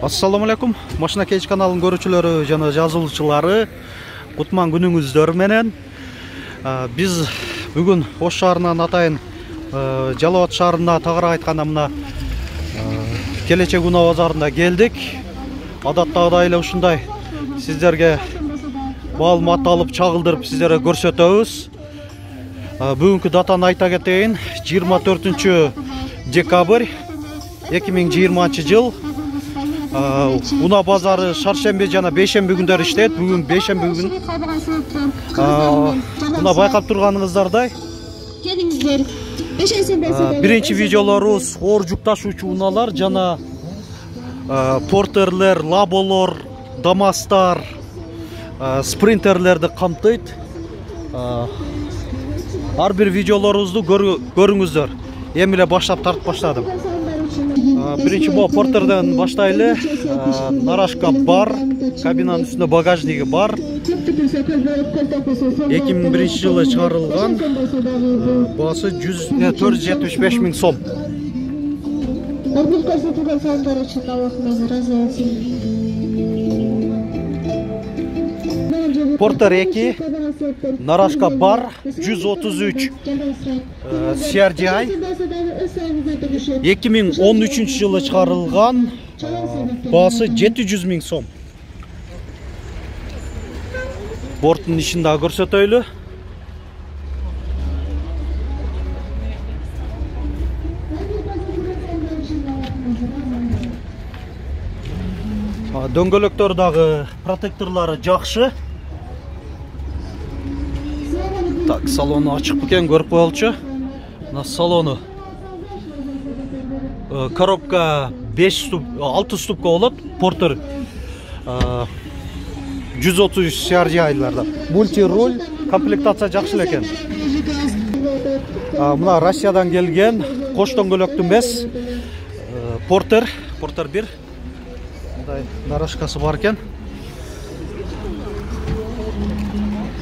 Assalamu alaikum. Машина Кейч каналын көрүүчүлөрү жана жазылуучулары, кутман күнүңүздөр менен. Биз бүгүн Ош шаарынан атайын Жалал Абад шаарына тагыраак айтканда мына Келечек унаа базарына келдик. Адаттагыдай эле ушундай сиздерге маалымат алып чагылдырып сиздерге көрсөтөбүз. Бүгүнкү датаны айта кетейин. 24 декабрь 2020 жыл. Унаа базары шаршемби жана бейшемби күндөрү иштейт. Бүгүн бейшемби күн. Мына байкап турганыңыздардай биринчи видеолорубуз оор жүк ташуучу унаалар жана портерлер, лаболор, дамастар, спринтерлерди камтыйт. Ар бир видеолорубузду көрүңүздөр. Эми эле баштап тартып баштадым. Биринчи бул портерден баштайлы. Нарашка бар, кабинанын үстүндө багажниги бар. 2001 жылы чыгарылган. Баасы 475 миң сом. Портер 2, Нарашка бар, 133 CRDI. 2013 жылы чыгарылган. Баасы 700 миң сом. Борттун ишин да көрсөтөйлү. Дөңгөлөктөр дагы протекторлары жакшы. Так, салону ачык бекен, көрүп коелучу. Мына салону. Коробка 6 ступка болот. Портер 133 CRDI-ларда. Мульти-руль, комплектация жакшы экен. Мына Россиядан келген, кош дөңгөлөктүү эмес. Портер 1. Мындай нарашкасы бар экен.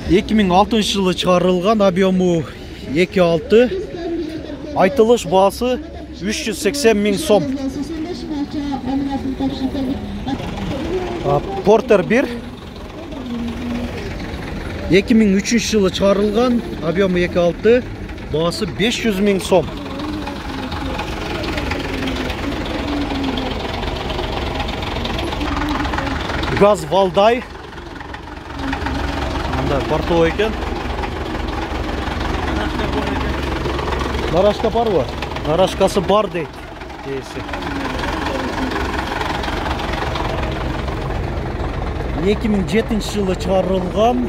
2006 жылы чыгарылган, объему 2.6. Айтылыш баасы 380 миң сом. Портер 1. 2003 жылы чыгарылган, объему 2.6, баасы 500 миң сом. Газ Валдай. Мында бортовой экен. Нарашка барбы? Нарашкасы бар дейт. 2007 жылы чыгарылган,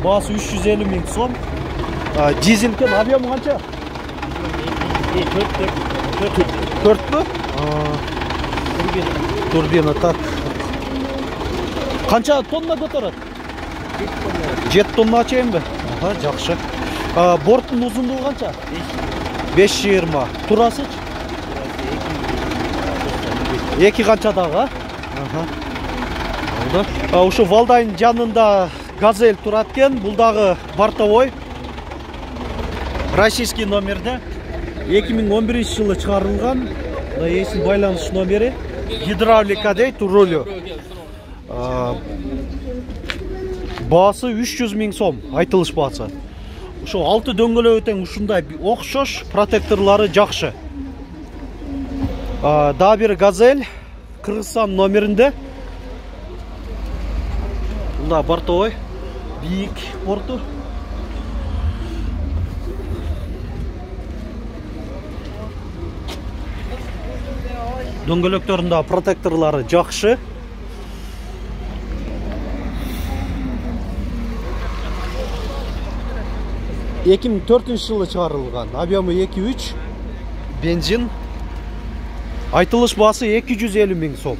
баасы 350 миң сом. Дизель экен, объему канча? 4-пү? Турбина, так. Канча тонна көтөрөт? 7 тонна чейинби? Жакшы. Борттун узундугу канча? 5,20. Турасычы? 2 канча дагы? Ушу Валдайдын жанында Газель турат экен. Бул дагы бортовой. Российский номерде. 2011 жылы чыгарылган. Эсин байланыш номери. Гидравлика дейт, рулю. Баасы 300 миң сом, айтылыш баасы. Ушу 6 дөңгөлөгү тең ушундай окшош, протекторлары жакшы. Да бир Газель, Кыргызстан номеринде. Мында бортовой, бийик порту. Дөңгөлөктөрүндө протекторлары жакшы. — 2004 жылы чыгарылган, объему 2.3, бензин. Айтылыш баасы 250 миң сом.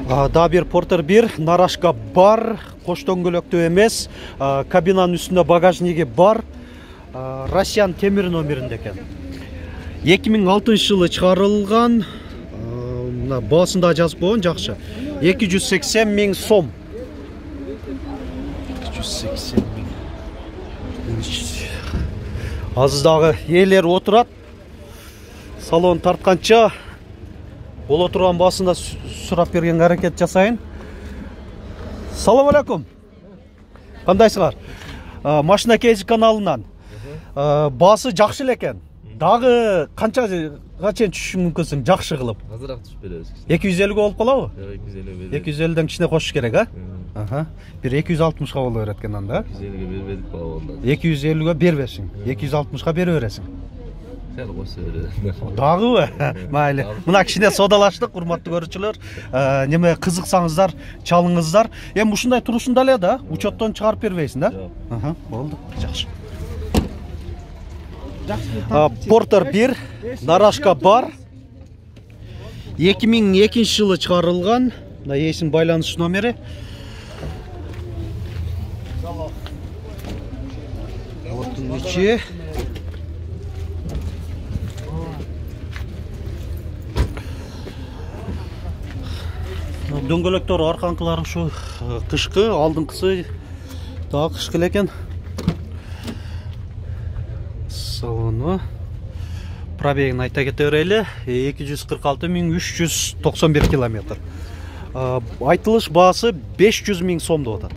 Да бир Портер 1, Нарашка бар, кош дөңгөлөктүү эмес, кабинанын үстүндө багажниги бар. Россиян темир номеринде экен. 2006 жылы чыгарылган, баасында жазып койгон, жакшы. 280 миң сом. 280 миң. Азыздагы ээлер отурат. Салон тартканча Боло турган баасында сурап бергенге аракет жасайын. Салам алейкум. Кандайсыңар? Машина Кейж каналынан. Баасы жакшы экен. Дагы канчага чейин түшүш мүмкүнсүң жакшы кылып? Азыраак түшүп беребиз. 250 болуп калабы? Жок, 250 беребиз. 250ден кичине кошуш керек, а? Аха. Бир 260га боло берет экен анда. 250ге бербедик ба онда. 250ге бербесиң. 260га бере бересиң. Сен кошсо беребиз. Дагыбы? Майли. Мына кичине содалаштык, урматтуу көрүүчүлөр. Неме кызыксаңыздар, чалыңыздар. Эми ушундай турушунда эле да, учеттон чыгарып бербейсиң да? Аха, болду. Жакшы. Портер 1, нарашка бар. 2002 жылы чыгарылган. Мына эсин байланыш номери. Отун ичи. Дөңгөлөктөр арканкылары ушу кышкы, алдыңкысы дагы кышкы экен. Салону. Пробегин айта кете берели. 246.391 километр. Айтылыш баасы 500 000 сом деп атат.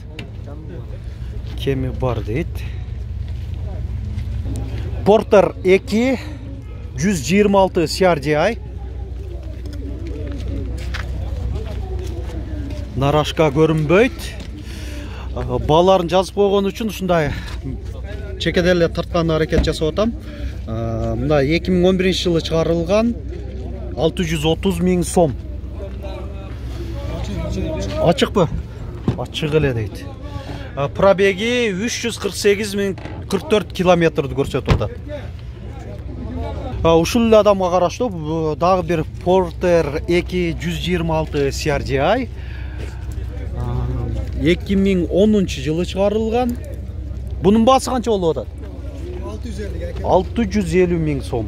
Кеми бар дейт. Портер 2 126 CRDI. Нарашка көрүнбөйт. Бааларын жазып койгон үчүн ушундай чекеделе тарткан аракет жасап атам. Мына 2011 жылы чыгарылган 630 000 сом. Ачыкпы? Ачык эле дейт. Пробеги 348.044 километрди көрсөтүп атат. Ушул эле адамга караштуу дагы бир Портер 2 126 CRDI. 2010 жылы чыгарылган. Бунун баасы канча болуп атат? 650 000 сом.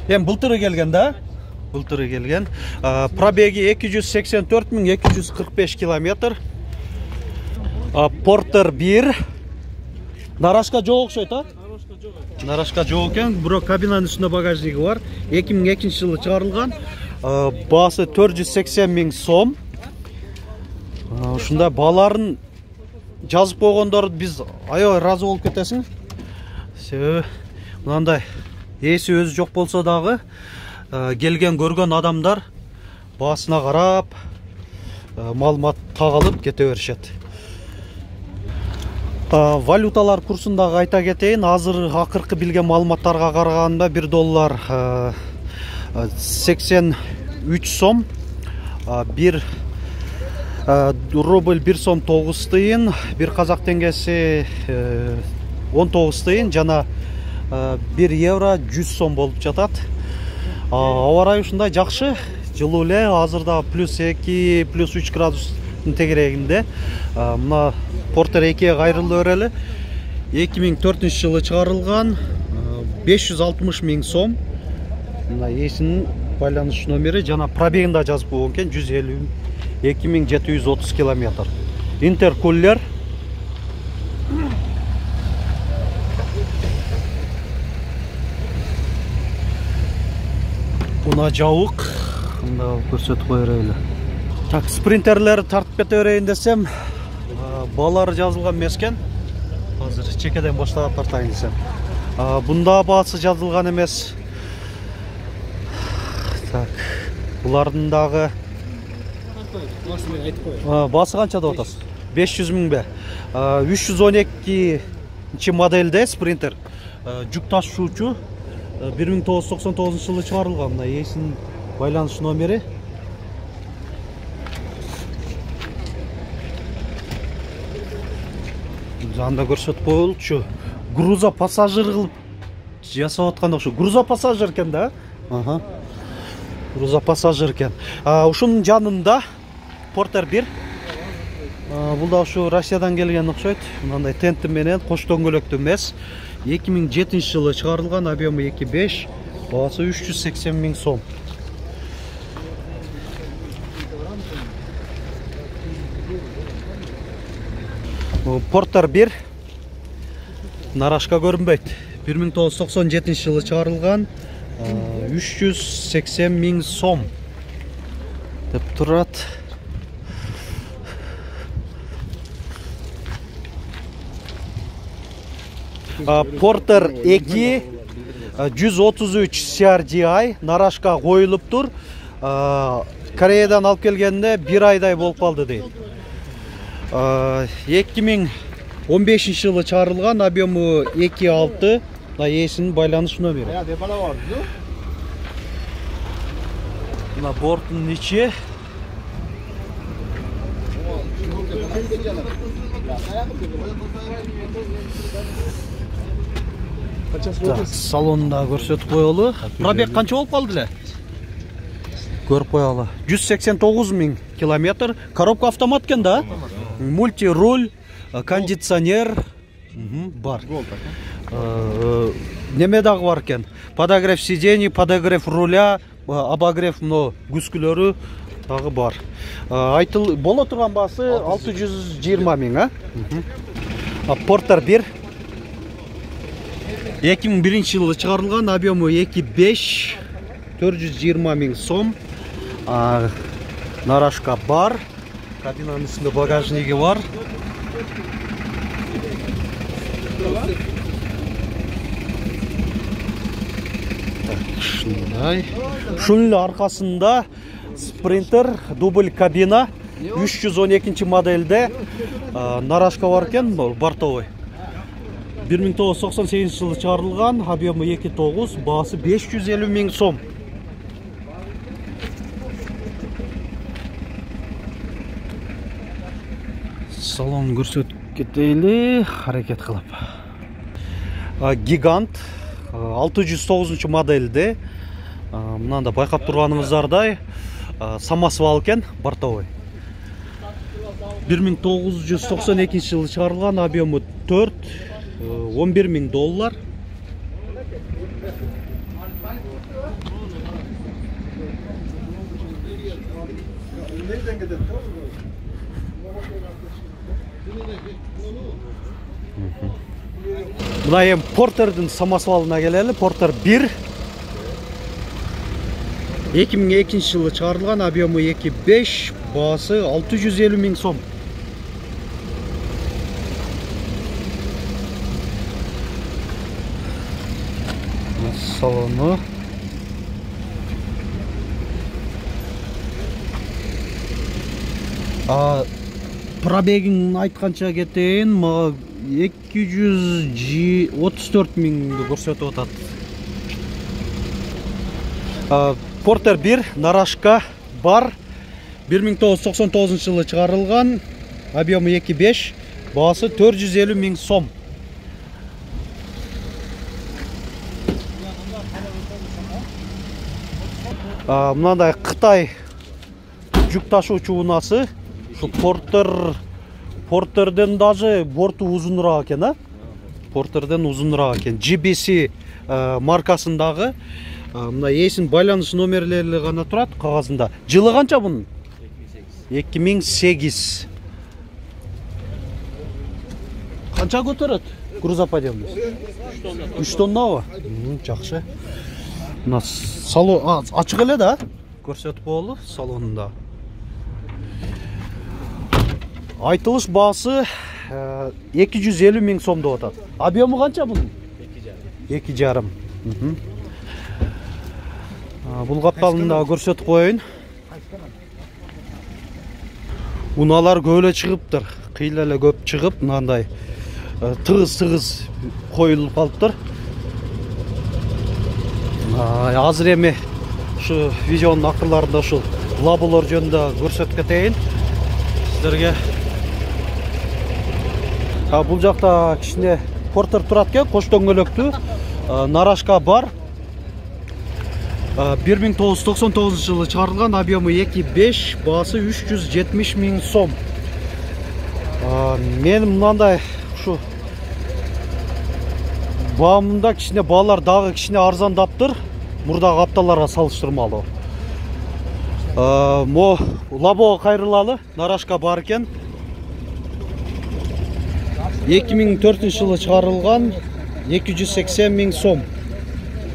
Эми былтыры келген да? Былтыры келген. Пробеги 284.245 километр. Портер 1. Нарашка жок окшойт, а? Нарашка жок экен. Бирок кабинанын үстүндө багажниги бар. 2002 жылы чыгарылган. Баасы 480 000 сом. Ушунда бааларын жазып койгондор биз аябай ыраазы болуп кетесиң. Себеби мындай эси өзү жок болсо дагы келген көргөн адамдар баасына карап маалымат тагалып кете беришет. Валюталар курсундагы айта кетейин, азыр акыркы билген маалыматтарга караганда $1 83 сом, 1 рубль 1 сом 9 тыйын, 1 казак теңгеси 19 тыйын жана 1 евро 100 сом болуп жатат. Аба ырайы ушундай жакшы, жылуу эле, азырда +2, +3 градустун тегерегинде. Мына Портер 2-ге кайрылып берели. 2004 жылы чыгарылган, 560 000 сом. Мына эсинин байланыш номери жана пробегин да жазып койгон экен, 152.730 километр. Интеркулер. Мына жабык. Мында көрсөтүп кое берели. Так, спринтерлер тартып кете берейин десем, баалары жазылган эмес экен. Азыр чекеден баштап тартайын десем. Бунда баасы жазылган эмес. Так, булардын дагы баасы канча деп атасыз? 500 000 бе? 312 моделде спринтер. Жүк ташуучу 1999 жылы чыгарылган. Мына эсинин байланыш номери. Жанда көрсөтүп коелучу. Груза пассажир кылып жасап атканда ошо груза пассажир экен да? Аха. Груза пассажир экен. Ушунун жанында Портер 1. Бул да ушу Россиядан келген окшойт. Мындай тенти менен кош дөңгөлөктүү эмес. 2007 жылы чыгарылган, объему 2.5, баасы 380 000 сом. Porter 1 нарашка көрінбейді. 1997 жылы чығарылған, 380 000 сом деп тұрады. Porter 2 133 CRDI нарашка қойылып тұр. Кореядан алып келгенде 1 айдай болып қалды дейді. 2015 жылы чығарылған, объемы 2.6, есінің байланыс нөмірі. Мына бортының іші. Салонында көрсетіп қойылы. Пробег қанша болып қалды ле? Көріп қойылы. 189 000 километр. Коробка автомат кен да? Мульти-руль, кондиционер бар. Немедағы бар кен? Подогрев сидений, подогрев руля, обогрев күскілері тағы бар. Бола тұрған басы 620 000. Porter 1 2001 жылы шығарылған, объемы 2.5 420 000 сом. Нарашка бар. Кабинаның үстінде багажнигі бар. Шүнлі арқасында спринтер, дубль кабина, 312 модельде нарашка бар кен, бортовой. 1998 жылы шығарылған, объемы 2.9, басы 550 000 сом. Салон көрсетіп кетейлі, харекет қылып. Гигант 609 модельде, мынанда байқап тұрғанымыздардай, самосвал кен, бортовой. 1992 жылы шығарылған, объемы 4 $11 000. Мына ем Портердің самосвалына келелі. Porter 1 2002 жылы шығарылған, объемы 2.5, басы 650 000 сом. Салоны. Пробегін айтқанша кетейін, 234 000 көрсетіп отады. Porter 1 нарашка бар, 1999 жылы шығарылған, объемы 2.5, басы 450 000 сом. Мынандай Қытай жүк ташу чуынасы. Портерден даже борту ұзынырақ екен, Портерден ұзынырақ екен. GBC маркасындағы, мына есін байланыс номерлері ғана тұрады қағазында. Жылы қанша бұның? 2008. Қанша көтереді? Грузоподъемность? 3 тонна ба? Жақсы. Салон açık ele de көрсетіп қойылы салонында. Айтылыш басы 250 000 сомда отады. Объемы қанша бұның? 2,5. Бұл қапталында көрсетіп қойын. Уналар көйле шығыптыр. Қийлелі көп шығып, мынандай тығыз қойылып қалыптыр. Азыр эми шу видеонун акырларында ушул лаболор жөнүндө көрсөтүп кетейин сиздерге. Бул жакта кичине Porter турат экен, кош дөңгөлөктүү нарашка бар. 1999 жылы чыгарылган, объемы 2.5, баасы 370 000 сом. Мен мынандай ушу баамында кичине баалар дагы кичине арзандаптыр. Мурдагы апталарга салыштырмалуу. Мо лабого кайрылалы, нарашка бар экен. 2004-жылы чыгарылган 280 миң сом.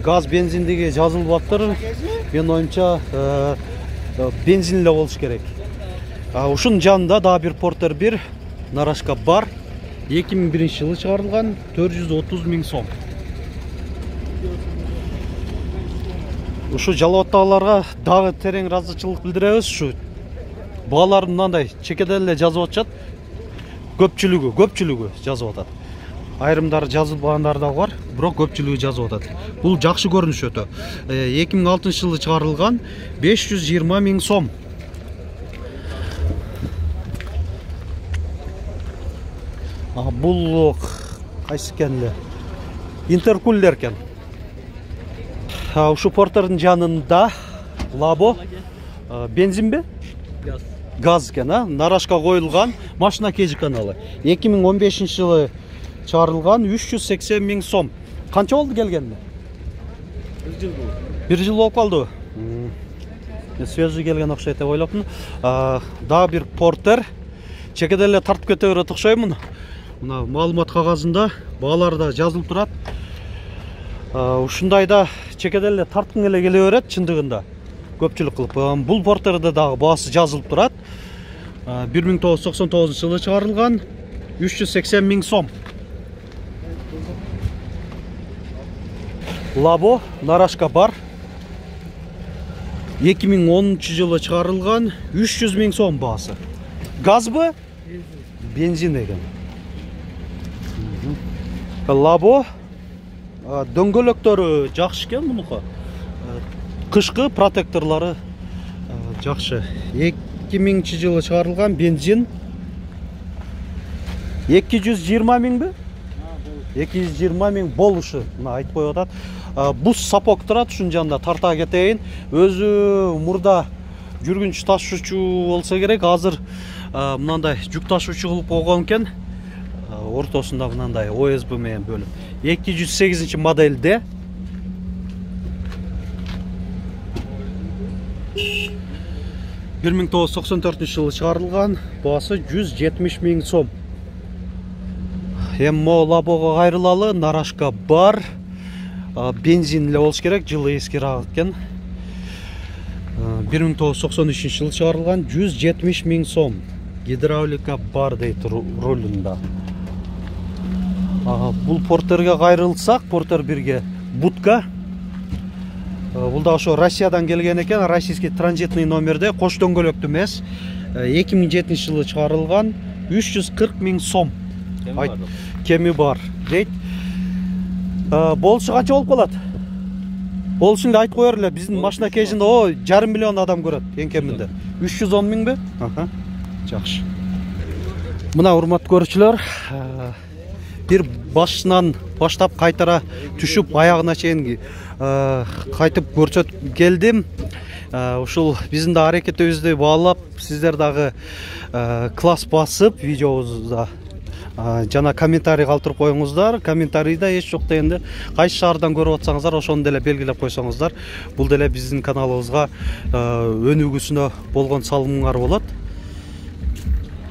Газ бензиндеги жазылып атыр. Мен оюмча бензин эле болуш керек. Ушунун жанында да бир Porter 1 нарашка бар. 2001-жылы чыгарылган 430 миң сом. Ушу жалооттагыларга дагы терең ыраазычылык билдиребиз. Ушу баалар мындай чекеден эле жазып атышат. Көпчүлүгү жазып атат. Айрымдары жазылбагандар да бар, бирок көпчүлүгү жазып атат. Бул жакшы көрүнүш өтө. 2006-жылы чыгарылган 520 миң сом. Бул кайсы экен эле? Интеркулер экен. Ушу Porter'дын жанында Labo бензинби? Газ экен, нарашка коюлган машина кежи каналы. 2015-жылы чыгарылган 380 миң сом. Канча болду келгенде? 1 жыл болуп калды. Свежий келген окшойт деп ойлопмун. Дагы бир Porter чекеде эле тартып кете берет окшоймун. Мына маалымат кагазында баалар да жазылып турат. Ушундайда чекеде эле тарткың эле келе берет чындыгында. Көпчүлүк кылып. Бул Porter'да дагы баасы жазылып турат. 1999-жылы чыгарылган 380 миң сом. Labo нарашка бар. 2010-жылы чыгарылган 300 миң сом баасы. Газбы? Бензин экен. Labo дөңгөлөктөрү жакшы экен мунука. Кышкы протекторлары жакшы. 2000-жылы чыгарылган бензин 220 миңби? 220 миң болушу. Мына айтып коюп атат. Бус сапок турат, ушунун жанында тарта кетейин. Өзү мурда жүргүнчү ташуучу болсо керек. Азыр мындай жүк ташуучу кылып койгон экен. Ортосунда мындай OSB менен бөлүп. 208 моделде. — 1994-жылы чыгарылган, баасы 170 миң сом. Эми Лабого кайрылалы, нарашка бар. Бензин эле болуш керек, жылы эскирак экен. 1993-жылы чыгарылган 170 миң сом. Гидравлика бар дейт рулунда. Бул Porter'ге кайрылсак, Porter 1-ге будка. Бул да ошо Россиядан келген экен, российский транзитный номерде, кош дөңгөлөктүү эмес. 2007-жылы чыгарылган 340 миң сом. Кеми бар дейт. Болушу канча болуп калат? Болушун эле айтып коер эле, биздин машина кежинде 1,5 миллион адам көрөт, эң кеминде. 310 миңби? Жакшы. Мына урматтуу көрүүчүлөр, бир башынан баштап кайтара түшүп аягына чейин кайтып көрсөтүп келдим. Ушул биздин да аракетибизди баалап, сиздер дагы класс басып видеобузда жана комментарий калтырып коюңуздар. Комментарийде эч жок дегенде кайсы шаардан көрүп атсаңыздар, ошону деле белгилеп койсоңуздар, бул деле биздин каналыбызга өнүгүүсүнө болгон салымыңар болот.